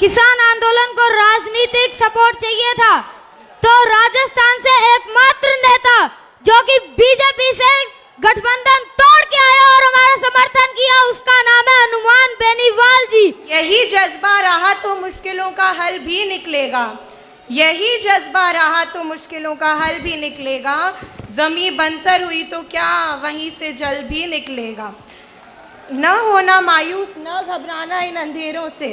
किसान आंदोलन को राजनीतिक सपोर्ट चाहिए था, तो राजस्थान से एकमात्र नेता जो कि बीजेपी से गठबंधन तोड़ के आया और हमारा समर्थन किया, उसका नाम है हनुमान बेनीवाल जी। यही जज्बा रहा तो मुश्किलों का हल भी निकलेगा, यही जज्बा रहा तो मुश्किलों का हल भी निकलेगा। जमीन बंजर हुई तो क्या वहीं से जल भी निकलेगा। न होना मायूस, न घबराना इन अंधेरों से,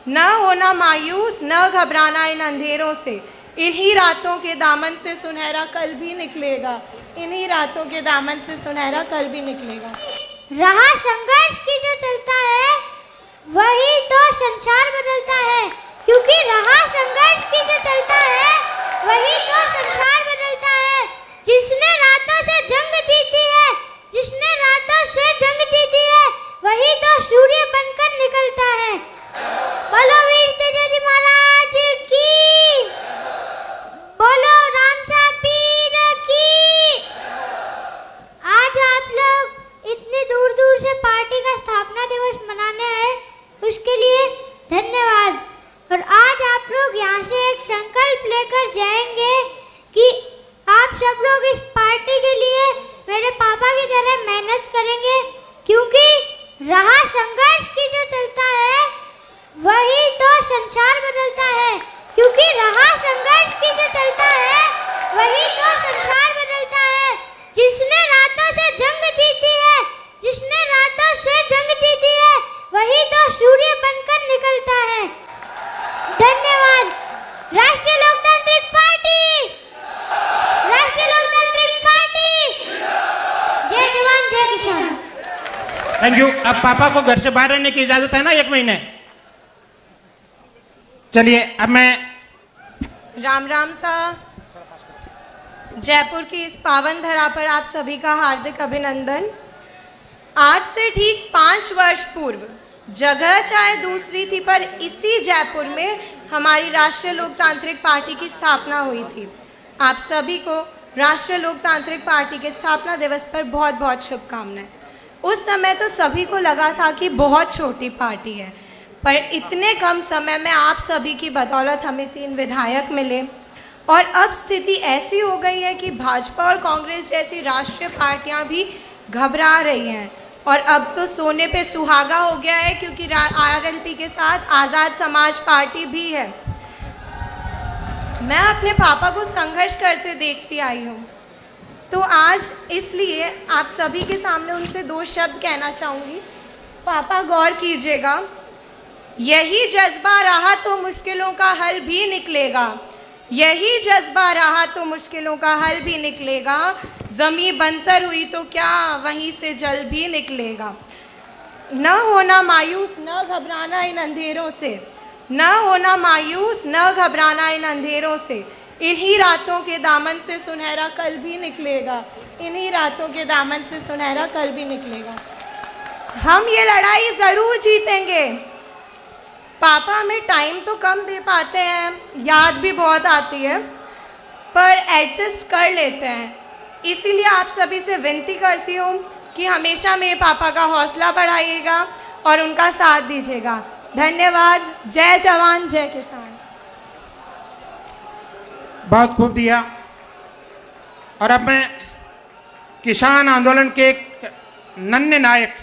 न होना मायूस, न घबराना इन अंधेरों से। इन्हीं रातों के दामन से सुनहरा कल भी निकलेगा, इन्हीं रातों के दामन से सुनहरा कल भी निकलेगा। रहा संघर्ष की जो चलता है वही तो संसार बदलता है, क्योंकि रहा संघर्ष की जो चलता है वही तो संसार बदलता है। जिसने रातों से जंग जीती है, जिसने रातों से जंग जीती है, वही तो सूर्य बनकर निकलता है। बोलो वीर तेजाजी महाराज की, बोलो रामसा पीर की। आज आप लोग इतनी दूर दूर से पार्टी का स्थापना दिवस मनाने आए, उसके लिए धन्यवाद। और आज आप लोग यहाँ से एक संकल्प लेकर जाएंगे कि आप सब लोग इस पार्टी के लिए मेरे पापा की तरह मेहनत करेंगे, क्योंकि रहा संघर्ष की जो चलता है वही तो संसार बदलता है, क्योंकि रहा संघर्ष की जो चलता है वही तो संसार बदलता है। जिसने रातों से जंग जीती है, जिसने रातों से जंग जीती है, वही तो सूर्य बनकर निकलता है। धन्यवाद। राष्ट्रीय लोकतांत्रिक पार्टी, राष्ट्रीय लोकतांत्रिक पार्टी, जय जवान जय किसान। Thank you. अब पापा को घर से बाहर रहने की इजाजत है ना 1 महीने। चलिए अब मैं राम राम सा। जयपुर की इस पावन धरा पर आप सभी का हार्दिक अभिनंदन। आज से ठीक 5 वर्ष पूर्व, जगह चाहे दूसरी थी, पर इसी जयपुर में हमारी राष्ट्रीय लोकतांत्रिक पार्टी की स्थापना हुई थी। आप सभी को राष्ट्रीय लोकतांत्रिक पार्टी के स्थापना दिवस पर बहुत बहुत शुभकामनाएं। उस समय तो सभी को लगा था कि बहुत छोटी पार्टी है, पर इतने कम समय में आप सभी की बदौलत हमें 3 विधायक मिले और अब स्थिति ऐसी हो गई है कि भाजपा और कांग्रेस जैसी राष्ट्रीय पार्टियां भी घबरा रही हैं और अब तो सोने पे सुहागा हो गया है, क्योंकि आरएलपी के साथ आज़ाद समाज पार्टी भी है। मैं अपने पापा को संघर्ष करते देखती आई हूँ, तो आज इसलिए आप सभी के सामने उनसे 2 शब्द कहना चाहूँगी। पापा गौर कीजिएगा, यही जज्बा रहा तो मुश्किलों का हल भी निकलेगा, यही जज्बा रहा तो मुश्किलों का हल भी निकलेगा। ज़मीं बंजर हुई तो क्या वहीं से जल भी निकलेगा। न होना मायूस, न घबराना इन अंधेरों से, न होना मायूस, न घबराना इन अंधेरों से। इन्हीं रातों के दामन से सुनहरा कल भी निकलेगा, इन्हीं रातों के दामन से सुनहरा कल भी निकलेगा। हम ये लड़ाई ज़रूर जीतेंगे। पापा हमें टाइम तो कम दे पाते हैं, याद भी बहुत आती है, पर एडजस्ट कर लेते हैं। इसीलिए आप सभी से विनती करती हूँ कि हमेशा मेरे पापा का हौसला बढ़ाइएगा और उनका साथ दीजिएगा। धन्यवाद। जय जवान जय किसान। बहुत खूब दिया। और अब मैं किसान आंदोलन के एक नन्हे नायक,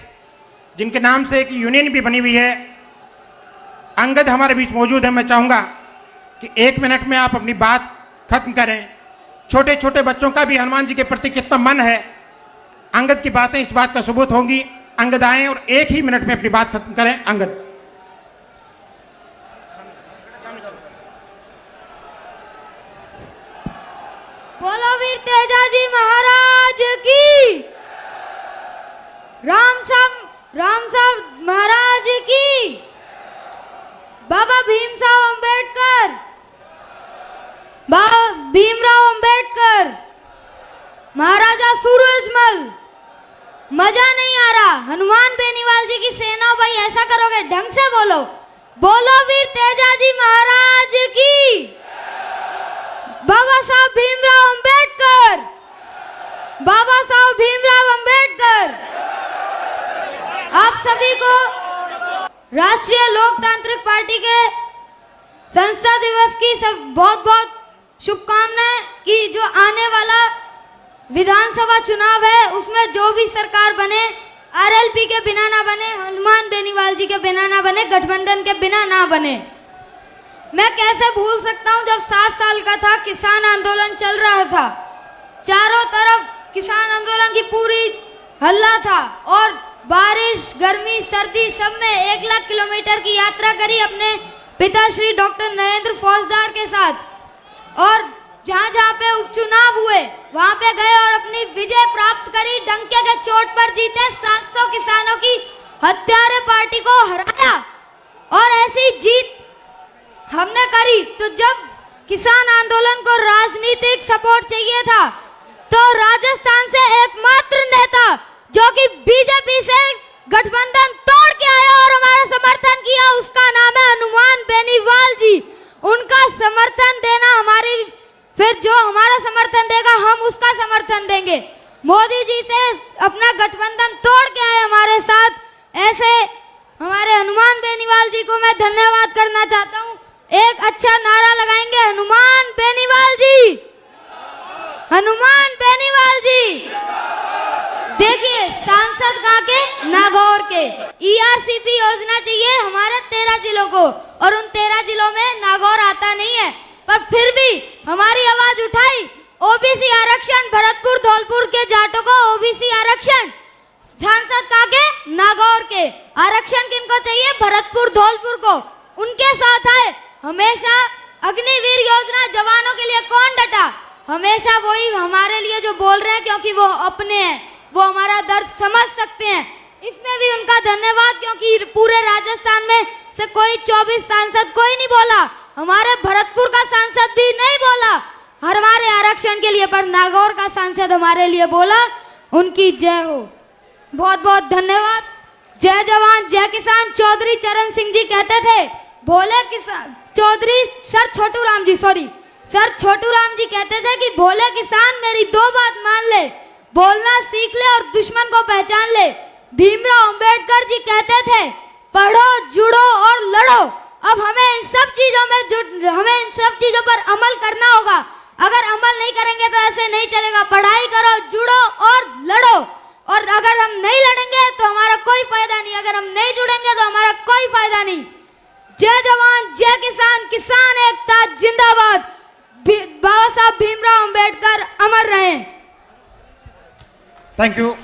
जिनके नाम से एक यूनियन भी बनी हुई है, अंगद हमारे बीच मौजूद है। मैं चाहूँगा कि 1 मिनट में आप अपनी बात खत्म करें। छोटे छोटे बच्चों का भी हनुमान जी के प्रति कितना मन है, अंगद की बातें इस बात का सबूत होंगी। अंगद आए और 1 ही मिनट में अपनी बात खत्म करें। अंगद। बोलो वीर तेजाजी महाराज की, राम साहब महाराज की, बाबा भीमराव अंबेडकर, बाबा भीमराव अंबेडकर, महाराजा सूरजमल। मजा नहीं आ रहा। हनुमान बेनीवाल जी की सेना, भाई ऐसा करोगे, ढंग से बोलो। बोलो वीर तेजाजी महाराज की, बाबा साहब भीमराव अंबेडकर, बाबा साहब भीमराव अंबेडकर। आप सभी को राष्ट्रीय लोकतांत्रिक पार्टी के संस्था दिवस की सब बहुत बहुत शुभकामनाएं कि जो आने वाला विधानसभा चुनाव है उसमें जो भी सरकार बने आरएलपी के बिना ना बने, हनुमान बेनीवाल जी के बिना ना बने, गठबंधन के बिना ना बने। मैं कैसे भूल सकता हूं जब 7 साल का था, किसान आंदोलन चल रहा था, चारों तरफ किसान आंदोलन की पूरी हल्ला था और बारिश गर्मी सर्दी सब में 1 लाख किलोमीटर की यात्रा करी अपने पिताश्री डॉक्टर नरेंद्र फौजदार के साथ और जहां जहां पे उपचुनाव हुए वहां पे गए और अपनी विजय प्राप्त करी। डंके के चोट पर जीते, 700 किसानों की हत्यारे पार्टी को हराया और ऐसी जीत हमने करी। तो जब किसान आंदोलन को राजनीतिक सपोर्ट चाहिए था तो राजस्थान से एकमात्र नेता जो कि बीजेपी से गठबंधन तोड़ के आया और हमारा समर्थन किया, उसका नाम है हनुमान बेनीवाल जी। उनका समर्थन देना हमारी, फिर जो हमारा समर्थन देगा हम उसका समर्थन देंगे। मोदी जी से अपना गठबंधन तोड़ के आए हमारे साथ, ऐसे हमारे हनुमान बेनीवाल जी को मैं धन्यवाद करना चाहता हूँ। एक अच्छा नारा लगाएंगे, हनुमान बेनीवाल जी, हनुमान बेनीवाल जी। देखिए सांसद कहाँ के, नागौर के। ईआरसीपी योजना चाहिए हमारे 13 जिलों को और उन 13 जिलों में नागौर आता नहीं है, पर फिर भी हमारी आवाज उठाई। ओबीसी आरक्षण, भरतपुर धौलपुर के जाटों को ओबीसी आरक्षण, सांसद कहाँ के, नागौर के। आरक्षण किनको चाहिए, भरतपुर धौलपुर को, उनके साथ आए। हमेशा अग्निवीर योजना जवानों के लिए कौन डटा, हमेशा वही हमारे लिए जो बोल रहे हैं, क्योंकि वो अपने हैं, वो हमारा दर्द समझ सकते हैं। इसमें भी उनका धन्यवाद, क्योंकि पूरे राजस्थान में से कोई 24 सांसद कोई नहीं बोला, हमारे भरतपुर का सांसद भी नहीं बोला हमारे आरक्षण के लिए, पर नागौर का सांसद हमारे लिए बोला। उनकी जय हो, बहुत बहुत धन्यवाद। जय जवान जय किसान। चौधरी चरण सिंह जी कहते थे, भोले किसान, Chaudhary sir Chhotu Ram ji, sorry sir Chhotu Ram ji कहते थे कि भोले किसान मेरी 2 बात मान ले, बोलना सीख ले और दुश्मन को पहचान ले। भीमराव अंबेडकर जी कहते थे, पढ़ो जुड़ो और लड़ो। अब हमें इन सब चीजों पर अमल करना होगा। अगर अमल नहीं करेंगे तो ऐसे नहीं चलेगा। पढ़ाई करो, जुड़ो और लड़ो, और अगर हम नहीं लड़ेंगे तो हमारा कोई फायदा नहीं, अगर हम नहीं जुड़ेंगे तो हमारा कोई फायदा नहीं। जय जवान जय किसान, किसान एकता जिंदाबाद। बाबा साहब भीमराव अंबेडकर अमर रहे। Thank you.